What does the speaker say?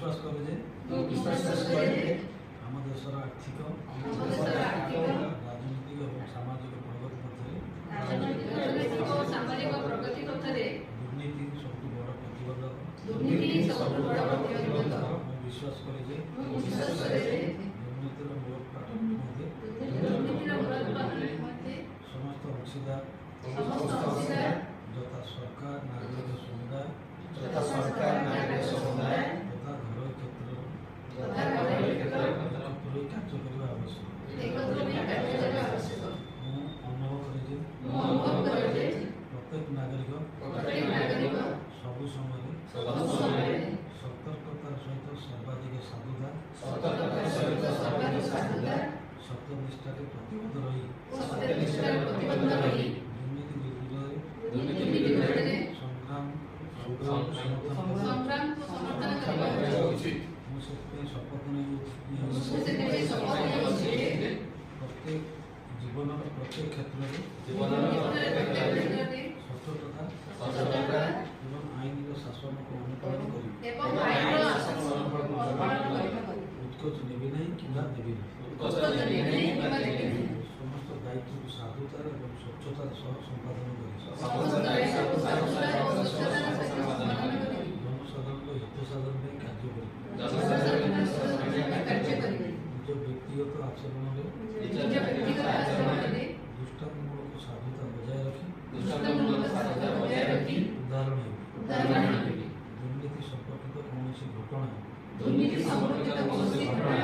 विश्वास करे जे आम देशर आर्थिक राजनीतिक और सामाजिक प्रगति पथरे दुर्नीति सबुठ बड़ प्रतिबंधक विश्वास करे जे दुर्नीतिर मूलोत्पाटन समस्त अंशीदार यथा सरकार नागरिक समुदाय तथा घरोई क्षेत्र कार्य करने आवश्यक अनुभव करे प्रत्येक नागरिक सबु समय सतर्कतार सहित सर्वाधिक साधुता सत्यनिष्ठा प्रतिबद्ध रही दुर्नीति विरुद्ध संग्राम शपथ प्रत्येक जीवन प्रत्येक क्षेत्र में सतर्कता एवं आईन शासन को अनुपालन उत्कोच नेबी नहीं कि देवी समस्त दायित्व को साधुतार और स्वच्छतार सह संपादन जनसाधारण हित साधन कार्य निज व्यक्तिगत आचरण दृष्टांतमूलक साधुता बजाय रखी उदाहरण दुर्नीति संपर्कित कौन घटना